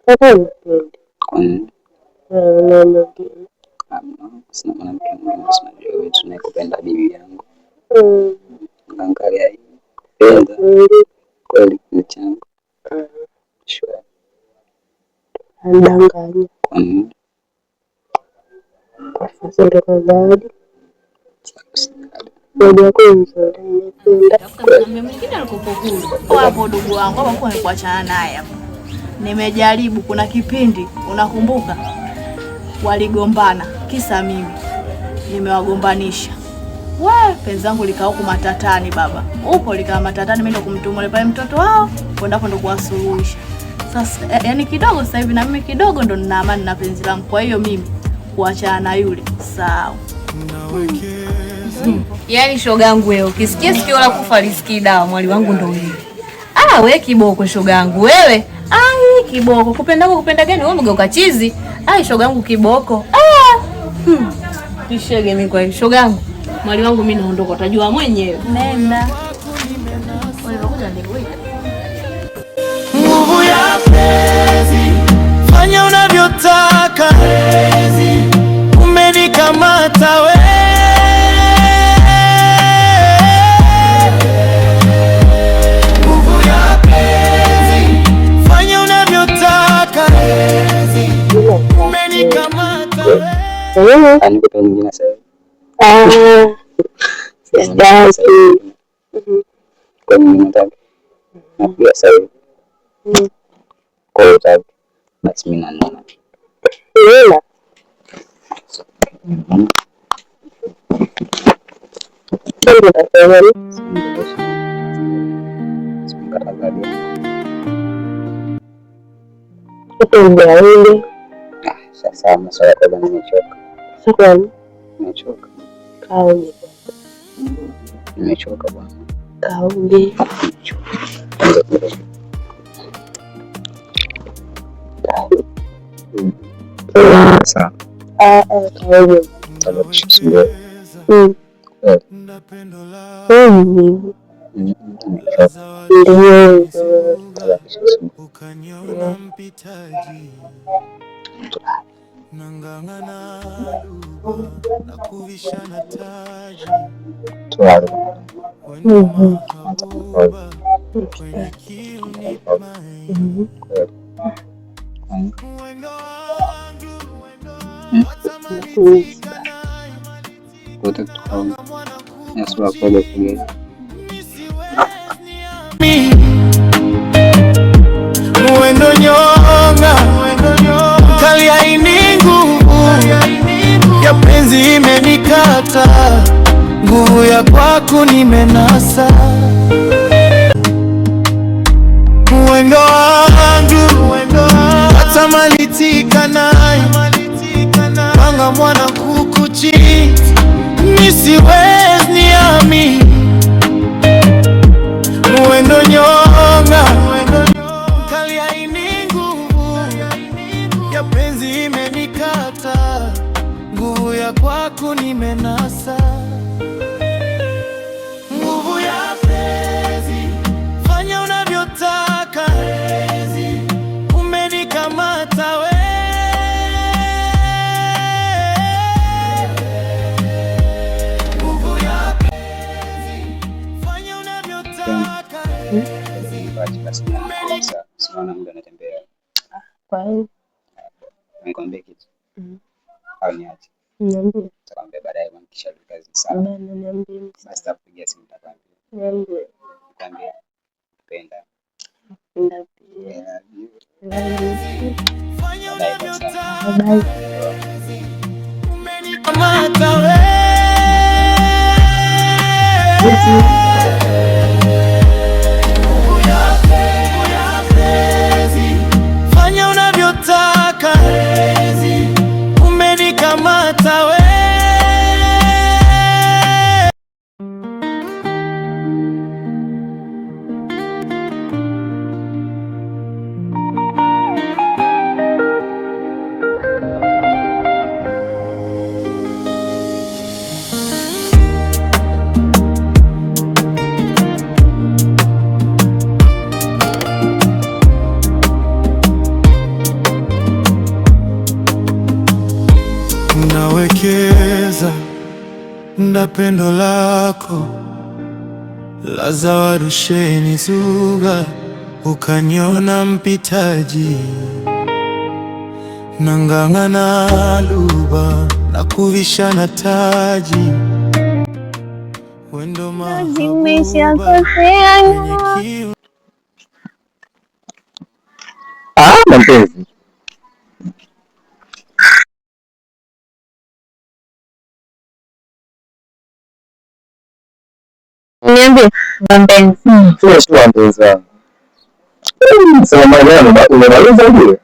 Hata nipendi. Sina mwanamke mwingine, unajua wewe tunakupenda bibi yangu. Angalia hii. Kweli ni changu. Sure. Andanganya. Asante kwa zawadi. Zawadi yako nzuri. Mimi mwingine alikopo kule. Hapo ndugu wangu hapo kwa kuachana naye hapo. Nimejaribu kuna kipindi unakumbuka waligombana kisa mimi. Nimewagombanisha. Penzi langu likaa huko matatani baba. Upo likaa matatani mimi ndo kumtumule pale mtoto wao kwenda ndo kuwasuluhisha. Sasa yani kidogo sasa hivi na mimi kidogo ndo nina amani na penzi langu. Kwa hiyo mimi kuachana na yule sawa. Yaani shogangu wewe ukisikia sikio la kufa lisikii dawa, mwali wangu ndo wewe. Wewe kiboko shogangu wewe. Kiboko kupenda gani wewe mgeuka chizi? Shogangu kiboko. Tishege mimi kwa shogangu. Mwali wangu mimi naondoka, utajua mwenyewe. Nenda. Nguvu ya penzi, fanya unavyotaka. Umenikamata wewe. Nguvu ya penzi, fanya unavyotaka. Umenikamata wewe. Anikupe nyingine sasa. Sasa kwa nini nataka? Nakuja sasa. Kwa hiyo basi mimi naona. Sasa maswala kwa bwana nimechoka. Sasa Nimechoka. kauli. Nimechoka bwana. Kauli. Sasa. Kauli. Tabakushuhudia. Ndio. Ukaniona mpitaji. Nangangana na kuvishana taji. Kwenye kiu ni mai. Wendo wangu watamalitika nayo. Wote tukaona Yesu apole kule. Wendo nyonga, kali haini nguvu ya penzi imenikata, nguvu ya kwako nimenasa. Wendo wangu watamalitika nayo, panga mwana kukuchiti, nisiwezi niamini. Wendo nyonga, kali haini nguvu ya penzi imenikata, nguvu ya kwako nimenasa. Nguvu ya penzi, fanya unavyotaka. Umenikamata wewe. Nguvu ya penzi, fanya unavyotaka. Sinaona muda natembea. Kwa hiyo Nikwambie kitu. Au niache. niambie. Nitakwambia baadaye kisha kazi sana. Niambie. Basi takupigia simu nitakwambia. Niambie. Nikwambia kupenda. Napenda pia. Fanya unavyotaka. Bye. Umenikamata wewe. Fanya unavyotaka. Umenikamata wewe. nawekeza na pendo lako la zawarusheni zuga, ukaniona mpitaji, nang'ang'ana luba na kuvishana taji, wendo mahabuba. Mpenzi, niambie mpenzi. sio mpenzi wangu. Sema maneno unamaliza ujue.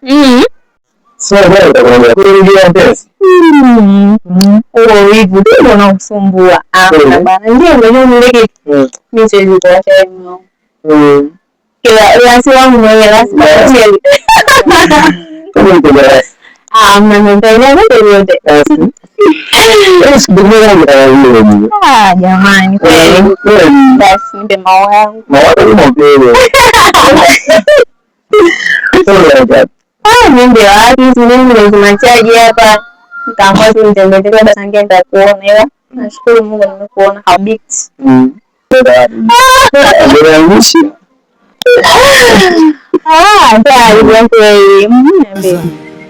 Sio wewe utakwambia kurudia mpenzi. Hivi ndio unausumbua. Bana ndio mwenyewe nileke. Mimi siwezi kuacha hivyo. Kila si wangu mwenyewe lazima nielewe. Kama ndio yote. Jamani kweli. Basi nipe maua yangu. Niende wapi? Mimi lazima chaji hapa. Nikaamua tu nitembelea basi angia nitakuona, ila nashukuru Mungu nimekuona habiti.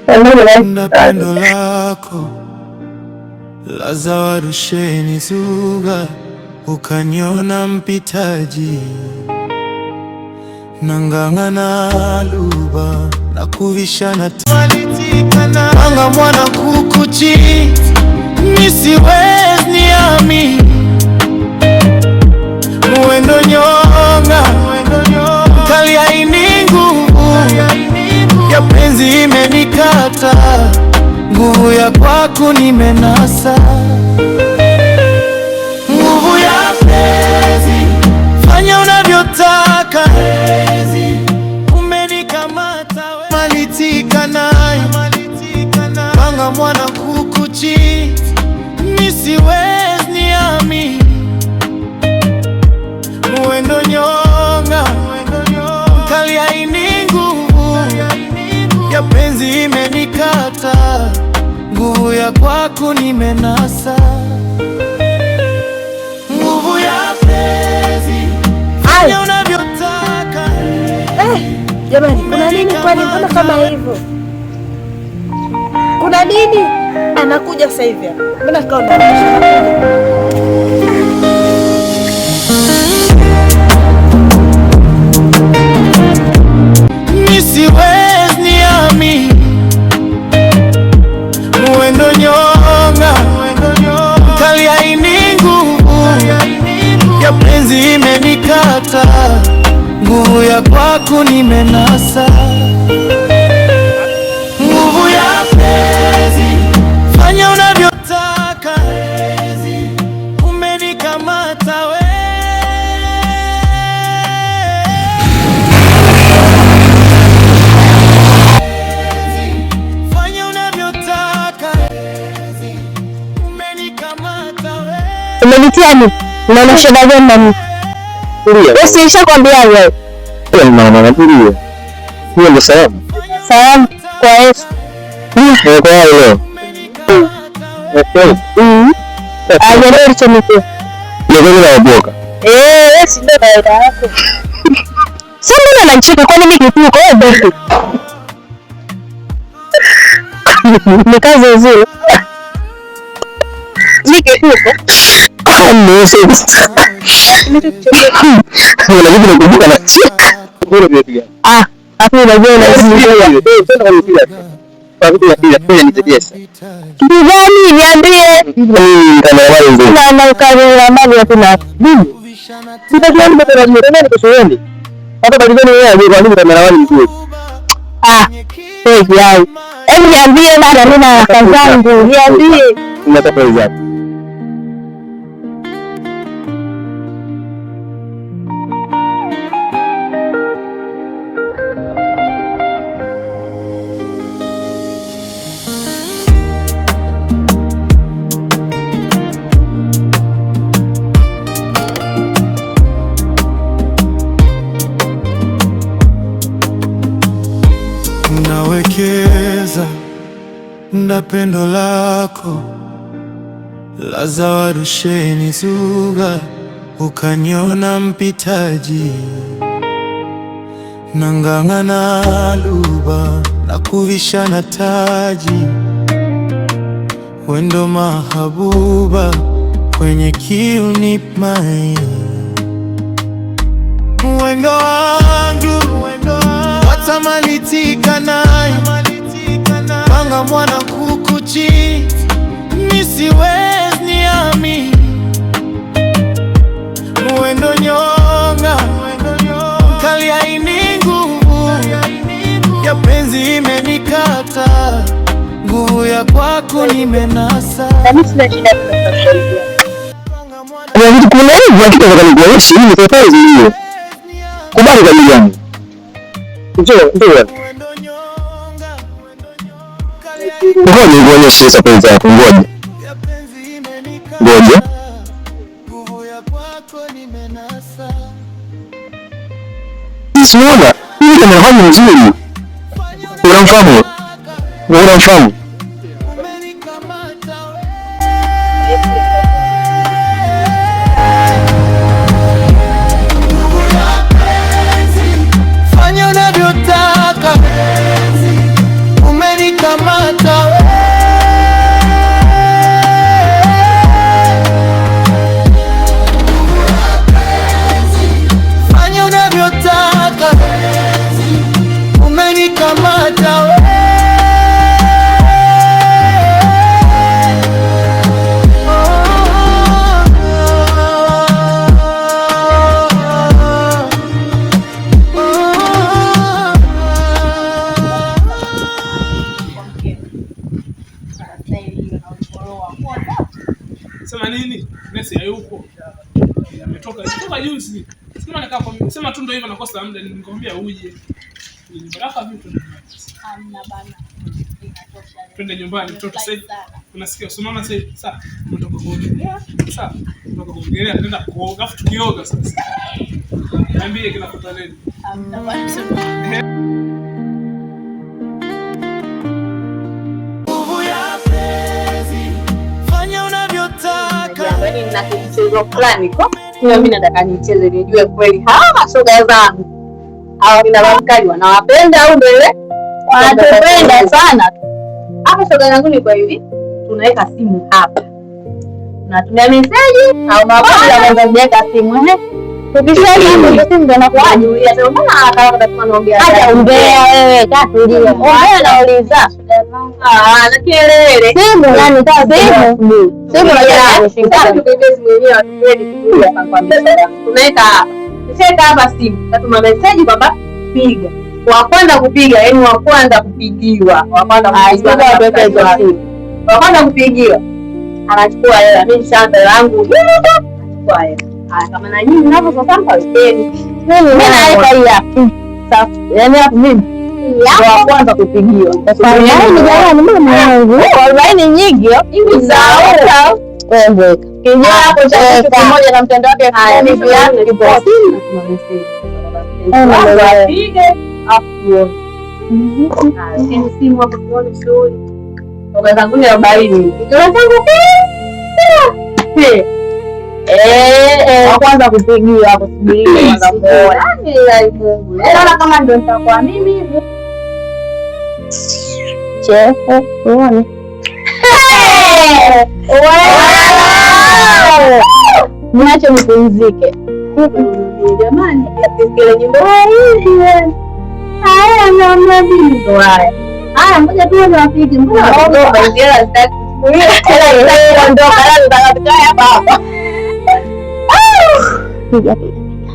Na pendo lako la zawarusheni zuga, ukaniona mpitaji, nang'ang'ana luba na kuvishana anga mwana kukuchi, nisiwezi niamini mwendo nyonga kali haini nguvu ya penzi imenikata, nguvu ya kwako nimenasa, nguvu ya penzi fanya unavyotaka, umenikamata malitika naye panga mwana kukuchi, nisiwezi niamini mwendo nyonga kali haini nguvu ya penzi imenikata, nguvu ya kwako nimenasa, nguvu ya penzi fanya unavyotaka. Jamani, kuna nini kwani? Mbona kama hivyo? Kuna nini? Anakuja sasa hivi. Mbona kaona? Nisiwezi niamini mwendo nyonga kali haini nguvu ya penzi imenikata, nguvu ya kwako nimenasa, nguvu ya penzi fanya unavyotaka, umenikamata we Umenitiani? Unaona shida gani mami? Tulia. Wewe nishakwambia wewe. Wewe mama tulia. Hiyo ndio salamu. Salamu kwa Yesu. Kwa leo. Ndio ulichonipa. Ndio naoboka. Wewe si ndio dada yako. Sasa mbona unanicheka kwani mimi kituko wewe bado? Ni kazi nzuri. Nike huko. No sense. Unajua nakumbuka na bora vile. Hapo unajua lazima. Tena kunipiga. Kwa sababu pia nitejesa. Kitu gani niambie? Na ukarimu mali ya tuna. Sitakiwa mbona unajua nini kushoeni? Hata badileni wewe kwa nini kamera wani mzuri? Wewe yai. Hebu niambie bana, mimi na kazi zangu. Niambie. Unataka hizo. nawekeza nda pendo lako laza warusheni zuga, ukaniona mpitaji nang'ang'ana luba na kuvisha na taji, wendo mahabuba kwenye kiu nipmai, wendo wangu watamalitika naye, panga mwana kukuchi nisiwezi niamini, wendo nyonga kali haini nguvu ya penzi imenikata, nguvu ya kwako nimenasa. Kuna hivi hakika za kanikuonyesha hii ni surprise hiyo. Kubali kwa ajili yangu. Njoo. Ngoja nikuonyeshe surprise yako, ngoja. Nguvu ya kwako nimenasa. Siona, hii kama hamu nzuri. Unamfahamu? Fanya unavyotaka, umenikamata. Fanya unavyotaka, umenikamata. Sema nini? Nesi hayupo. Ametoka juzi. Sema tu ndio hivyo nakosa muda, nikwambia uje. Baraka vitu. Hamna bana. Twende nyumbani mtoto sasa. Unasikia unaona sasa tunatoka kuogelea. Sasa tunatoka kuogelea tunaenda kuoga afu tukioga sasa. Niambie kinafuata nini? Hamna bana. Yaani nina kimchezo fulani kwa hiyo mimi nataka nicheze nijue kweli hawa mashoga zangu hawa kina Bamkali wanawapenda au mbele wanatupenda sana. Hapa shoga zangu ni kwa hivi, tunaweka simu hapa, tunatumia meseji au mabwana wanaweka simu tukishani hapo simu ndio nakuaje uliza mbona hata tunaongea hata umbea wewe tatulia umbea nauliza na kelele simu nani ta simu unajua shingana tukibezi mwenyewe atukweli tunakwambia tunaweka hapa tusheka hapa simu tatuma message kwamba piga wa kwanza kupiga yani wa kwanza kupigiwa wa kwanza kupigiwa anachukua hela mimi shamba langu anachukua hela kama na nyinyi mnavyosasa wekeni. Mimi naweka hii hapa. Sawa. Yaani hapo mimi wa kwanza kupigiwa. Yaani jamani mama yangu. 40 nyingi hiyo. Sawa. Wewe. Kijana hapo cha kitu kimoja na mtandao wake hivi yake ipo simu na tunamsaidia. Pige hapo. Ni simu hapo kwa shughuli. Kwa zangu ni 40. Kijana changu wa kwanza kupigiwa hapo subiri kwanza muone. Yaani Mungu. Naona kama ndio nitakuwa mimi hivi. Chefu, uone. Niache nipumzike. Jamani, nisikile nyimbo hii. Haya na mradi ndo haya. Haya ngoja tu wapige. Mbona wagoba hela sitaki. Hela ndio kala nitakapitia hapa.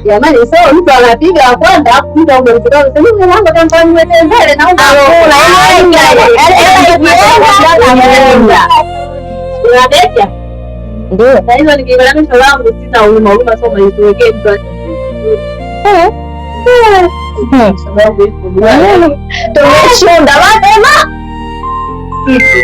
Jamani sio mtu anapiga kwanza hapo mtu anaongea sema mimi wangu kama niwete mbele na unadeka ndio sasa hizo nikiangalia wangu sina huruma soma isiwekee mtu sababu hiyo tumeshonda wasema kitu